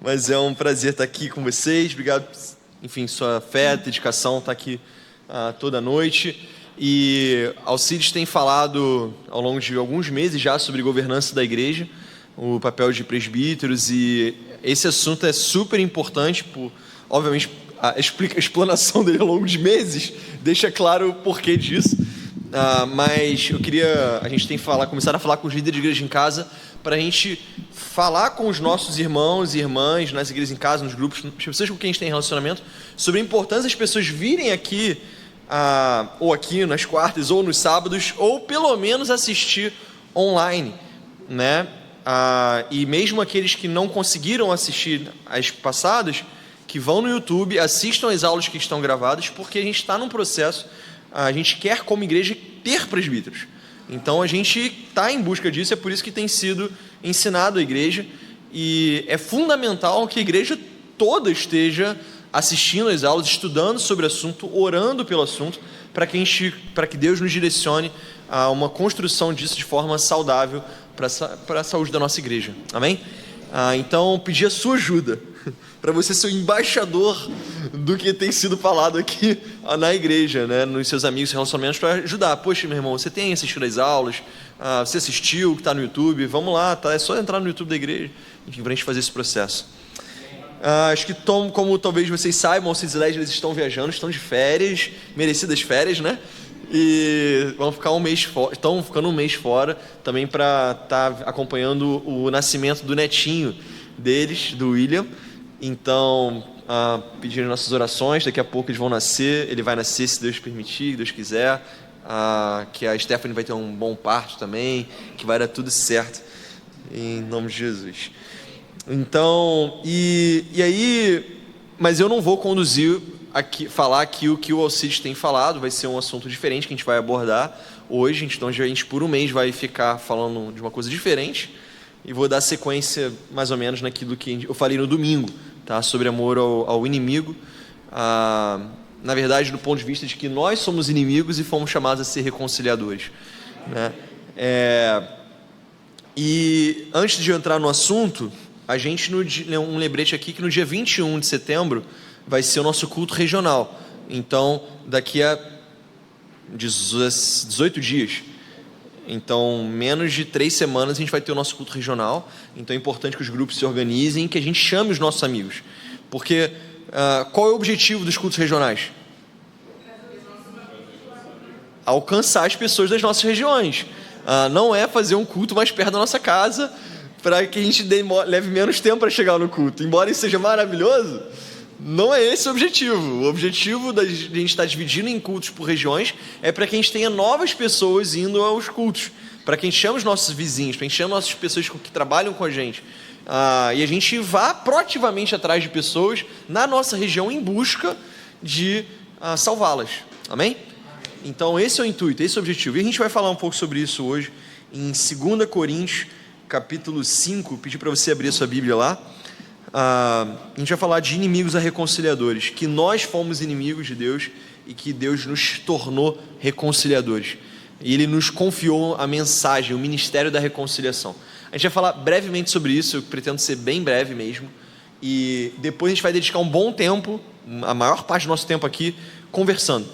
mas é um prazer estar aqui com vocês. Obrigado, enfim, sua fé, dedicação, estar aqui toda noite. E Alcides tem falado ao longo de alguns meses já sobre governança da igreja, o papel de presbíteros, e esse assunto é super importante, obviamente a explanação dele ao longo de meses deixa claro o porquê disso. Mas a gente tem começado a falar com os líderes de igreja em casa, para a gente falar com os nossos irmãos e irmãs nas igrejas em casa, nos grupos, as pessoas com quem a gente tem relacionamento, sobre a importância das pessoas virem aqui, ou aqui nas quartas, ou nos sábados, ou pelo menos assistir online, né? E mesmo aqueles que não conseguiram assistir as passadas, que vão no YouTube, assistam as aulas que estão gravadas, porque a gente está num processo, a gente quer como igreja ter presbíteros. Então a gente está em busca disso, é por isso que tem sido ensinado a igreja, e é fundamental que a igreja toda esteja assistindo às aulas, estudando sobre o assunto, orando pelo assunto, para que Deus nos direcione a uma construção disso de forma saudável para a saúde da nossa igreja. Amém? Então, pedir a sua ajuda, para você ser o embaixador do que tem sido falado aqui na igreja, né? Nos seus amigos e relacionamentos, para ajudar. Poxa, meu irmão, você tem assistido às aulas, você assistiu, que está no YouTube, vamos lá, tá? É só entrar no YouTube da igreja, enfim, para a gente fazer esse processo. Acho que, como talvez vocês saibam, os eles estão viajando, estão de férias, merecidas férias, né? E vão ficar estão ficando um mês fora, também para estar acompanhando o nascimento do netinho deles, do William. Então, pedindo nossas orações, daqui a pouco eles vão nascer, ele vai nascer se Deus permitir, se Deus quiser, que a Stephanie vai ter um bom parto também, que vai dar tudo certo, em nome de Jesus. Então, mas eu não vou conduzir aqui, falar aqui o que o Alcides tem falado, vai ser um assunto diferente que a gente vai abordar hoje, então a gente por um mês vai ficar falando de uma coisa diferente, e vou dar sequência mais ou menos naquilo que eu falei no domingo, tá? Sobre amor ao inimigo, na verdade do ponto de vista de que nós somos inimigos e fomos chamados a ser reconciliadores, né? E antes de eu entrar no assunto, a gente um lembrete aqui que no dia 21 de setembro vai ser o nosso culto regional. Então, daqui a 18 dias, então menos de 3 semanas a gente vai ter o nosso culto regional. Então é importante que os grupos se organizem e que a gente chame os nossos amigos, porque qual é o objetivo dos cultos regionais? Alcançar as pessoas das nossas regiões. Não é fazer um culto mais perto da nossa casa, para que a gente leve menos tempo para chegar no culto. Embora isso seja maravilhoso, não é esse o objetivo. O objetivo da gente estar dividindo em cultos por regiões é para que a gente tenha novas pessoas indo aos cultos, para que a gente chame os nossos vizinhos, para que a gente chame as pessoas que trabalham com a gente, e a gente vá proativamente atrás de pessoas na nossa região em busca de salvá-las. Amém? Então esse é o intuito, esse é o objetivo. E a gente vai falar um pouco sobre isso hoje em 2 Coríntios, capítulo 5, pedir para você abrir a sua Bíblia lá. A gente vai falar de inimigos a reconciliadores, que nós fomos inimigos de Deus e que Deus nos tornou reconciliadores. E Ele nos confiou a mensagem, o ministério da reconciliação. A gente vai falar brevemente sobre isso, eu pretendo ser bem breve mesmo, e depois a gente vai dedicar um bom tempo, a maior parte do nosso tempo aqui, conversando,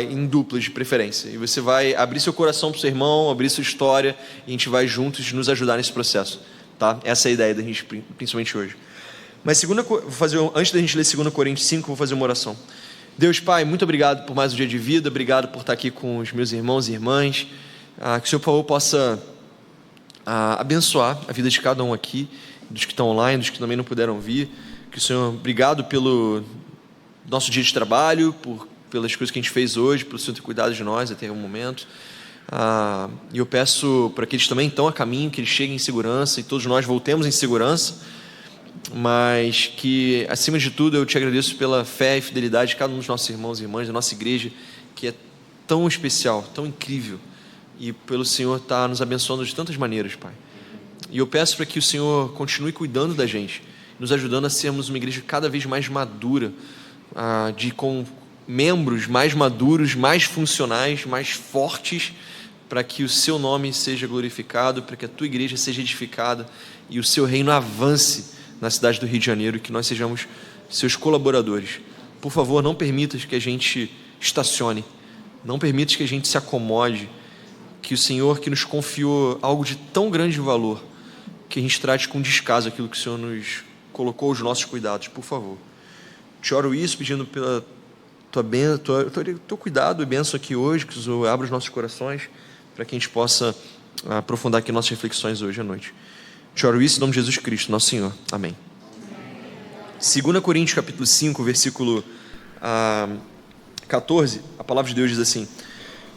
em duplas de preferência, e você vai abrir seu coração para o seu irmão, abrir sua história, e a gente vai juntos nos ajudar nesse processo, tá? Essa é a ideia da gente, principalmente hoje. Mas antes da gente ler 2 Coríntios 5, vou fazer uma oração. Deus Pai, muito obrigado por mais um dia de vida, obrigado por estar aqui com os meus irmãos e irmãs, que o Senhor, por favor, possa abençoar a vida de cada um aqui, dos que estão online, dos que também não puderam vir, que o Senhor, obrigado pelo nosso dia de trabalho, pelas coisas que a gente fez hoje, pelo Senhor ter cuidado de nós até o momento, e eu peço para que eles também estão a caminho, que eles cheguem em segurança e todos nós voltemos em segurança, mas que, acima de tudo, eu te agradeço pela fé e fidelidade de cada um dos nossos irmãos e irmãs, da nossa igreja, que é tão especial, tão incrível, e pelo Senhor estar nos abençoando de tantas maneiras, Pai. E eu peço para que o Senhor continue cuidando da gente, nos ajudando a sermos uma igreja cada vez mais madura, com membros mais maduros, mais funcionais, mais fortes, para que o seu nome seja glorificado, para que a tua igreja seja edificada e o seu reino avance na cidade do Rio de Janeiro e que nós sejamos seus colaboradores. Por favor, não permitas que a gente estacione, não permitas que a gente se acomode, que o Senhor que nos confiou algo de tão grande valor, que a gente trate com descaso aquilo que o Senhor nos colocou aos nossos cuidados, por favor. Te oro isso pedindo pela teu cuidado e bênção aqui hoje, que o Senhor abra os nossos corações, para que a gente possa aprofundar aqui nossas reflexões hoje à noite. Te oro isso em nome de Jesus Cristo, nosso Senhor. Amém. 2 Coríntios capítulo 5, versículo 14, a palavra de Deus diz assim: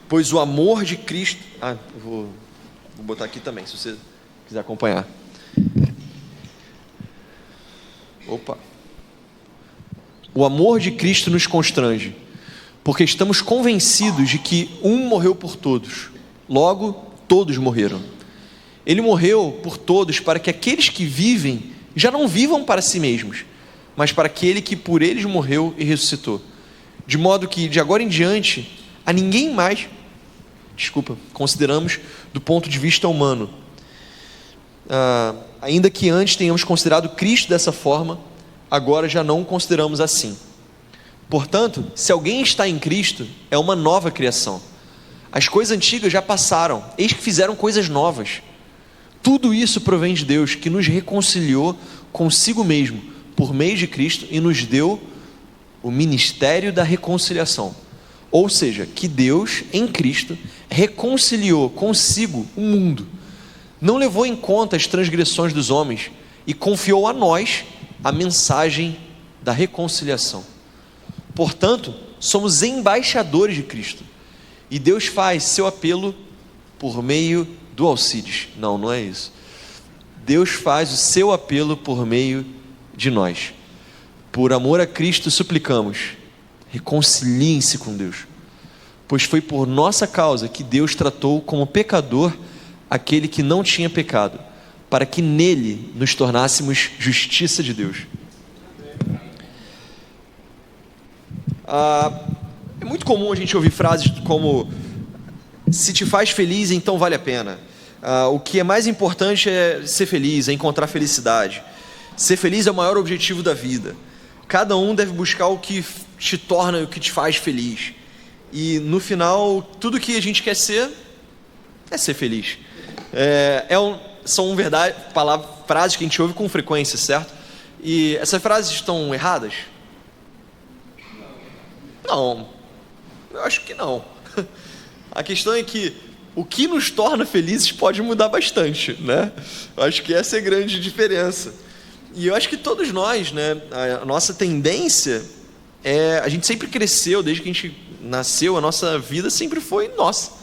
pois o amor de Cristo... vou botar aqui também, se você quiser acompanhar. O amor de Cristo nos constrange, porque estamos convencidos de que um morreu por todos, logo todos morreram. Ele morreu por todos para que aqueles que vivem já não vivam para si mesmos, mas para aquele que por eles morreu e ressuscitou. De modo que, de agora em diante, a ninguém mais, consideramos do ponto de vista humano. Ainda que antes tenhamos considerado Cristo dessa forma, agora já não o consideramos assim. Portanto, se alguém está em Cristo, é uma nova criação. As coisas antigas já passaram, eis que fizeram coisas novas. Tudo isso provém de Deus, que nos reconciliou consigo mesmo, por meio de Cristo, e nos deu o ministério da reconciliação. Ou seja, que Deus, em Cristo, reconciliou consigo o mundo, não levou em conta as transgressões dos homens e confiou a nós a mensagem da reconciliação. Portanto, somos embaixadores de Cristo, e Deus faz seu apelo por meio do Alcides. Não é isso. Deus faz o seu apelo por meio de nós. Por amor a Cristo suplicamos, reconciliem-se com Deus, pois foi por nossa causa que Deus tratou como pecador aquele que não tinha pecado, para que nele nos tornássemos justiça de Deus. É muito comum a gente ouvir frases como: se te faz feliz, então vale a pena. O que é mais importante é ser feliz, é encontrar felicidade. Ser feliz é o maior objetivo da vida. Cada um deve buscar o que te torna, o que te faz feliz. E no final, tudo que a gente quer ser é ser feliz. São frases que a gente ouve com frequência, certo? E essas frases estão erradas? Não, eu acho que não. A questão é que o que nos torna felizes pode mudar bastante, né? Eu acho que essa é a grande diferença. E eu acho que todos nós, né, a nossa tendência a gente sempre cresceu, desde que a gente nasceu, a nossa vida sempre foi nossa.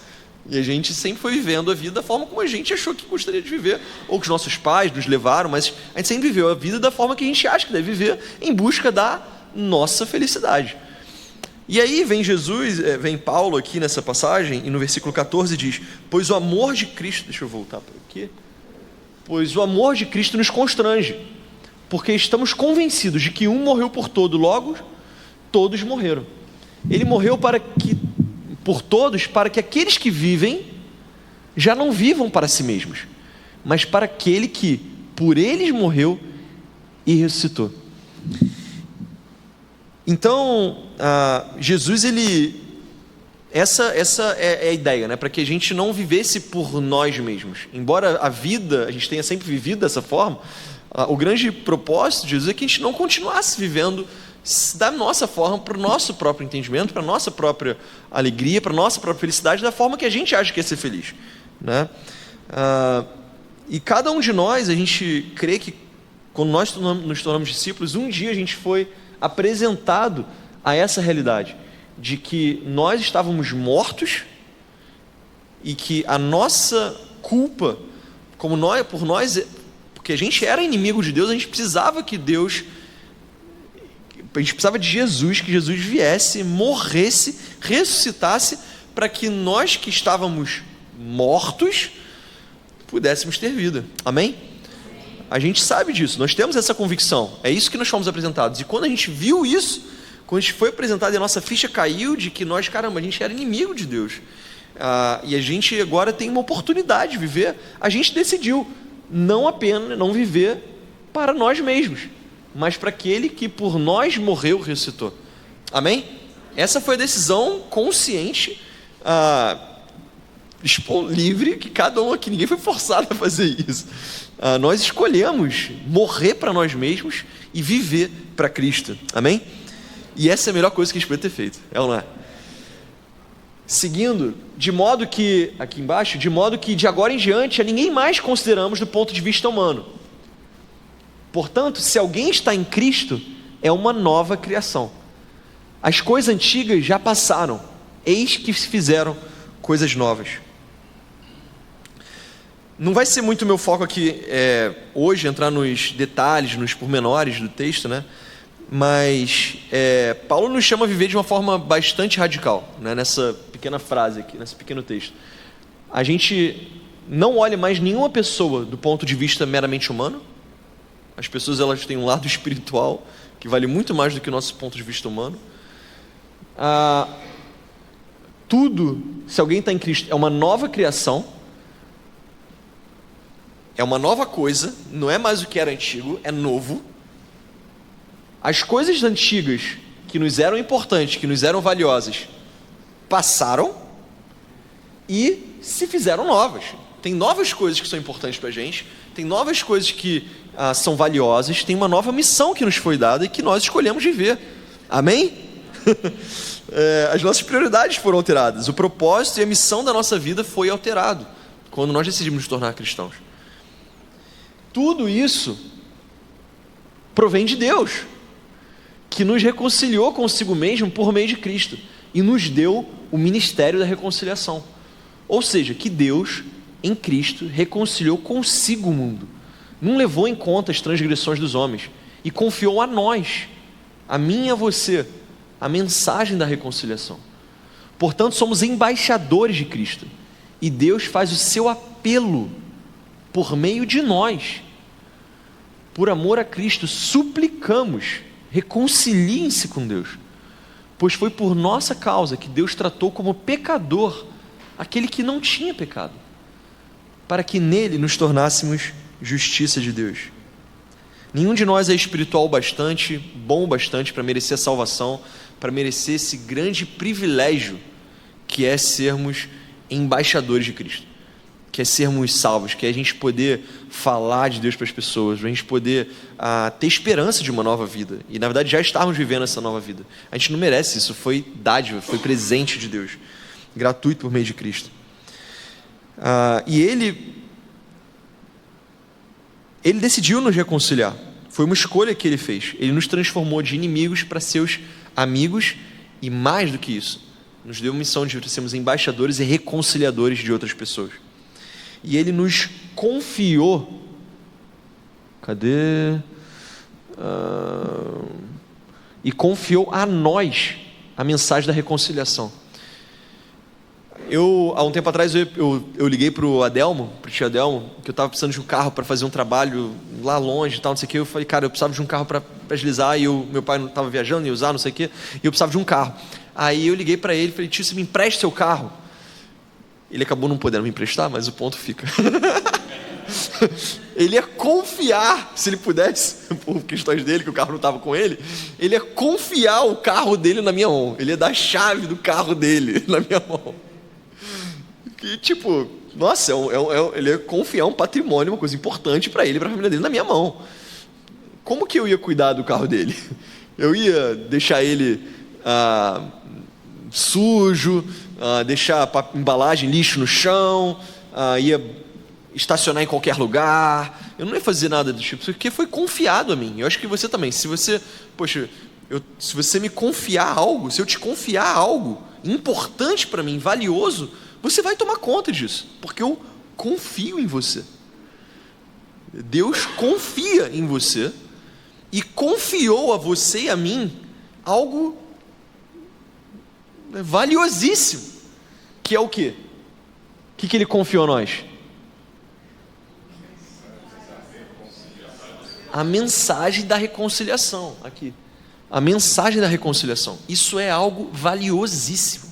E a gente sempre foi vivendo a vida da forma como a gente achou que gostaria de viver, ou que os nossos pais nos levaram, mas a gente sempre viveu a vida da forma que a gente acha que deve viver, em busca da nossa felicidade. E aí vem Paulo aqui nessa passagem, e no versículo 14 diz: pois o amor de Cristo, deixa eu voltar para aqui, pois o amor de Cristo nos constrange, porque estamos convencidos de que um morreu por todos, logo todos morreram. Ele morreu por todos, para que aqueles que vivem já não vivam para si mesmos, mas para aquele que por eles morreu e ressuscitou. Então, Jesus, essa é a ideia, né? Para que a gente não vivesse por nós mesmos. Embora a gente tenha sempre vivido dessa forma, o grande propósito de Jesus é que a gente não continuasse vivendo da nossa forma, para o nosso próprio entendimento, para a nossa própria alegria, para a nossa própria felicidade, da forma que a gente acha que é ser feliz, né? E cada um de nós, a gente crê que quando nós nos tornamos discípulos, um dia a gente foi apresentado a essa realidade, de que nós estávamos mortos e que a nossa culpa, porque a gente era inimigo de Deus, a gente precisava de Jesus, que Jesus viesse, morresse, ressuscitasse, para que nós que estávamos mortos pudéssemos ter vida. Amém? A gente sabe disso, nós temos essa convicção, é isso que nós fomos apresentados. E quando a gente viu isso, quando a gente foi apresentado e a nossa ficha caiu de que nós, a gente era inimigo de Deus, e a gente agora tem uma oportunidade de viver, a gente decidiu não apenas não viver para nós mesmos, mas para aquele que por nós morreu e ressuscitou. Amém? Essa foi a decisão consciente, livre, que cada um aqui, ninguém foi forçado a fazer isso. Nós escolhemos morrer para nós mesmos e viver para Cristo. Amém? E essa é a melhor coisa que a gente podia ter feito, é ou não é? Seguindo, de modo que, aqui embaixo, de modo que de agora em diante a ninguém mais consideramos do ponto de vista humano. Portanto, se alguém está em Cristo, é uma nova criação. As coisas antigas já passaram, eis que se fizeram coisas novas. Não vai ser muito meu foco aqui hoje entrar nos detalhes, nos pormenores do texto, né? Mas Paulo nos chama a viver de uma forma bastante radical, né? Nessa pequena frase aqui, nesse pequeno texto. A gente não olha mais nenhuma pessoa do ponto de vista meramente humano. As pessoas, elas têm um lado espiritual que vale muito mais do que o nosso ponto de vista humano. Tudo, se alguém está em Cristo, é uma nova criação, é uma nova coisa, não é mais o que era antigo, é novo. As coisas antigas que nos eram importantes, que nos eram valiosas, passaram e se fizeram novas. Tem novas coisas que são importantes para a gente, tem novas coisas que são valiosas, tem uma nova missão que nos foi dada e que nós escolhemos viver. Amém? As nossas prioridades foram alteradas, o propósito e a missão da nossa vida foi alterado quando nós decidimos nos tornar cristãos. Tudo isso provém de Deus, que nos reconciliou consigo mesmo por meio de Cristo e nos deu o ministério da reconciliação. Ou seja, que Deus, em Cristo, reconciliou consigo o mundo, não levou em conta as transgressões dos homens e confiou a nós, a mim e a você, a mensagem da reconciliação. Portanto, somos embaixadores de Cristo e Deus faz o seu apelo por meio de nós. Por amor a Cristo, suplicamos, reconciliem-se com Deus, pois foi por nossa causa que Deus tratou como pecador aquele que não tinha pecado, para que nele nos tornássemos justiça de Deus. Nenhum de nós é espiritual bastante, bom bastante para merecer a salvação, para merecer esse grande privilégio que é sermos embaixadores de Cristo, que é sermos salvos, que é a gente poder falar de Deus para as pessoas, a gente poder ter esperança de uma nova vida, e na verdade já estarmos vivendo essa nova vida. A gente não merece isso, foi dádiva, foi presente de Deus, gratuito por meio de Cristo. E Ele decidiu nos reconciliar, foi uma escolha que Ele fez. Ele nos transformou de inimigos para seus amigos, e mais do que isso, nos deu a missão de sermos embaixadores e reconciliadores de outras pessoas. E Ele nos confiou, e confiou a nós a mensagem da reconciliação. Há um tempo atrás, eu liguei para o Adelmo, para o tio Adelmo, que eu estava precisando de um carro para fazer um trabalho lá longe e tal, não sei o que. Eu falei, cara, eu precisava de um carro para agilizar, e meu pai não estava viajando, ia usar, não sei o que, e eu precisava de um carro. Aí eu liguei para ele e falei, tio, você me empresta seu carro? Ele acabou não podendo me emprestar, mas o ponto fica. Ele ia confiar, se ele pudesse, por questões dele, que o carro não estava com ele, ele ia confiar o carro dele na minha mão, ele ia dar a chave do carro dele na minha mão. Que tipo, nossa, ele ia confiar um patrimônio, uma coisa importante para ele e para a família dele na minha mão. Como que eu ia cuidar do carro dele? Eu ia deixar ele sujo, deixar embalagem, lixo no chão, ia estacionar em qualquer lugar. Eu não ia fazer nada do tipo, porque foi confiado a mim. Eu acho que você também. Se você me confiar algo, se eu te confiar algo importante para mim, valioso, você vai tomar conta disso, porque eu confio em você. Deus confia em você e confiou a você e a mim algo valiosíssimo, que é o quê? O que Ele confiou a nós? A mensagem da reconciliação, aqui. A mensagem da reconciliação. Isso é algo valiosíssimo.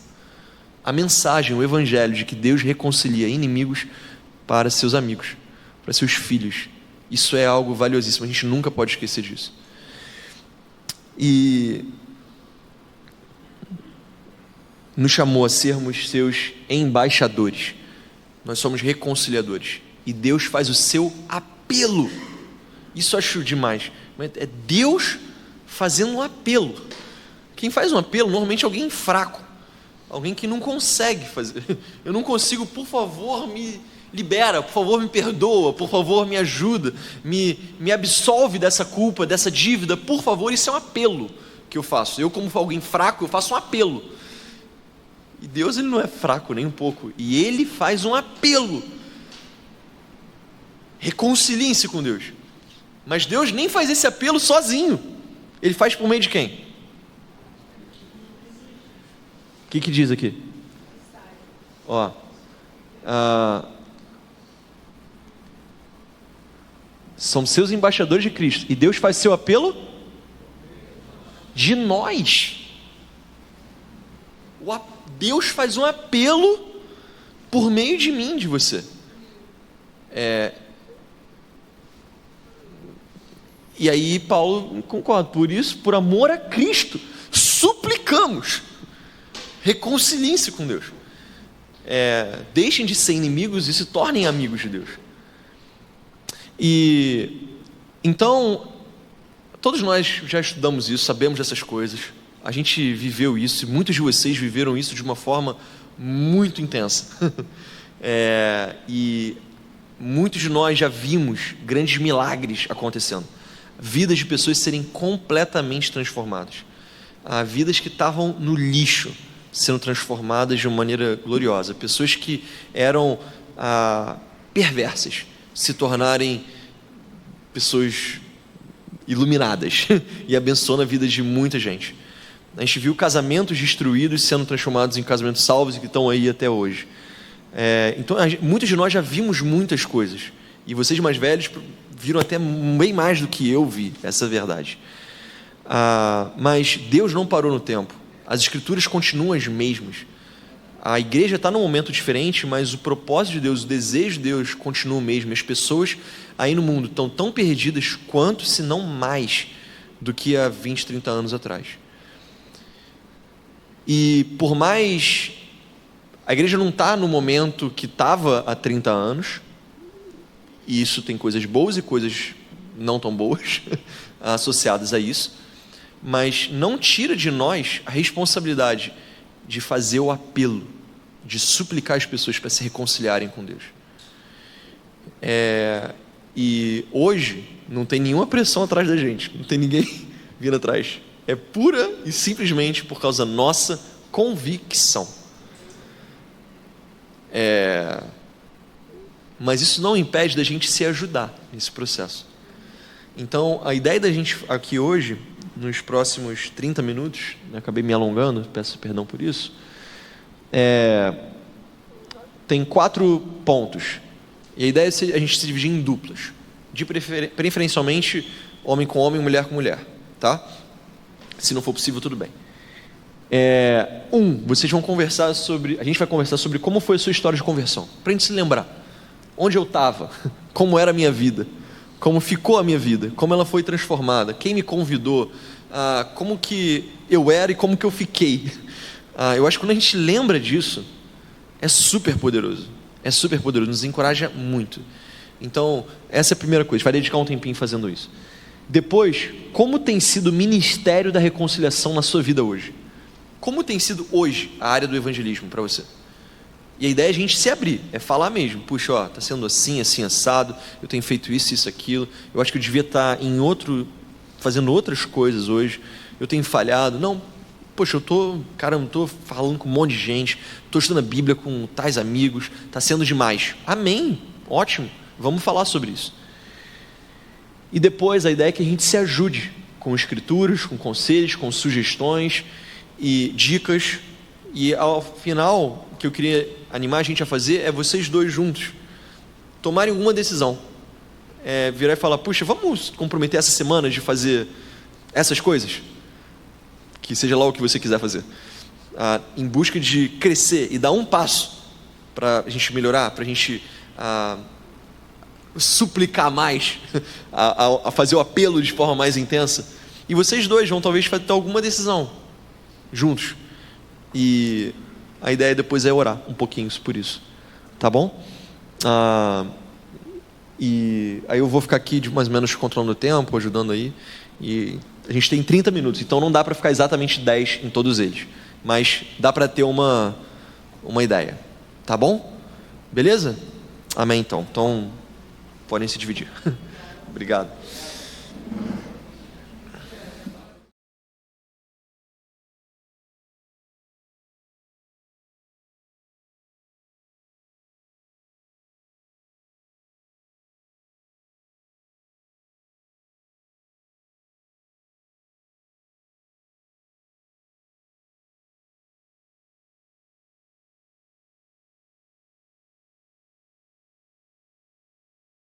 A mensagem, o evangelho de que Deus reconcilia inimigos para seus amigos, para seus filhos. Isso é algo valiosíssimo, a gente nunca pode esquecer disso. E nos chamou a sermos seus embaixadores. Nós somos reconciliadores. E Deus faz o seu apelo. Isso eu acho demais. É Deus fazendo um apelo. Quem faz um apelo normalmente é alguém fraco. Alguém que não consegue fazer. Eu não consigo, por favor, me libera, por favor, me perdoa, por favor, me ajuda, me absolve dessa culpa, dessa dívida, por favor. Isso é um apelo que eu faço. Eu, como alguém fraco, eu faço um apelo. E Deus, ele não é fraco nem um pouco. E ele faz um apelo. Reconciliem-se com Deus. Mas Deus nem faz esse apelo sozinho. Ele faz por meio de quem? O que diz aqui? Ó, são seus embaixadores de Cristo. E Deus faz seu apelo de nós. Deus faz um apelo por meio de mim, de você. E aí Paulo concorda. Por isso, por amor a Cristo, suplicamos, reconciliem-se com Deus. Deixem de ser inimigos e se tornem amigos de Deus. E então, todos nós já estudamos isso, sabemos dessas coisas. A gente viveu isso, e muitos de vocês viveram isso de uma forma muito intensa. E muitos de nós já vimos grandes milagres acontecendo. Vidas de pessoas serem completamente transformadas. Vidas que estavam no lixo, sendo transformadas de uma maneira gloriosa. Pessoas que eram perversas, se tornarem pessoas iluminadas e abençoando a vida de muita gente. A gente viu casamentos destruídos sendo transformados em casamentos salvos e que estão aí até hoje. Então, muitos de nós já vimos muitas coisas. E vocês mais velhos viram até bem mais do que eu vi, essa é a verdade. Mas Deus não parou no tempo. As escrituras continuam as mesmas. A igreja está num momento diferente, mas o propósito de Deus, o desejo de Deus continua o mesmo. As pessoas aí no mundo estão tão perdidas quanto, se não mais, do que há 20, 30 anos atrás. E por mais... A igreja não está no momento que estava há 30 anos, e isso tem coisas boas e coisas não tão boas associadas a isso, mas não tira de nós a responsabilidade de fazer o apelo, de suplicar as pessoas para se reconciliarem com Deus. E hoje não tem nenhuma pressão atrás da gente, não tem ninguém vindo atrás. É pura e simplesmente por causa da nossa convicção. Mas isso não impede da gente se ajudar nesse processo. Então, a ideia da gente aqui hoje, nos próximos 30 minutos, acabei me alongando, peço perdão por isso, tem 4 pontos. E a ideia é a gente se dividir em duplas, preferencialmente homem com homem, mulher com mulher, tá? Se não for possível, tudo bem. Vocês vão conversar sobre... A gente vai conversar sobre como foi a sua história de conversão, para a gente se lembrar onde eu estava, como era a minha vida, como ficou a minha vida, como ela foi transformada, quem me convidou, como que eu era e como que eu fiquei. Eu acho que quando a gente lembra disso, é super poderoso, nos encoraja muito. Então, essa é a primeira coisa, a gente vai dedicar um tempinho fazendo isso. Depois, como tem sido o ministério da reconciliação na sua vida hoje? Como tem sido hoje a área do evangelismo para você? E a ideia é a gente se abrir, é falar mesmo. Puxa, está sendo assim, assim, assado, eu tenho feito isso, isso, aquilo, eu acho que eu devia estar fazendo outras coisas hoje, eu tenho falhado. Não, poxa, eu estou falando com um monte de gente, estou estudando a Bíblia com tais amigos, está sendo demais. Amém, ótimo, vamos falar sobre isso. E depois a ideia é que a gente se ajude com escrituras, com conselhos, com sugestões e dicas. E ao final, o que eu queria animar a gente a fazer é vocês dois juntos tomarem alguma decisão, virar e falar: puxa, vamos comprometer essa semana de fazer essas coisas, que seja lá o que você quiser fazer, em busca de crescer e dar um passo para a gente melhorar, para a gente suplicar mais, a fazer o apelo de forma mais intensa. E vocês dois vão talvez ter alguma decisão juntos. E a ideia depois é orar um pouquinho por isso. Tá bom? E aí eu vou ficar aqui de mais ou menos controlando o tempo, ajudando aí. E a gente tem 30 minutos, então não dá para ficar exatamente 10 em todos eles. Mas dá para ter uma ideia. Tá bom? Beleza? Amém, então. Então, podem se dividir. Obrigado.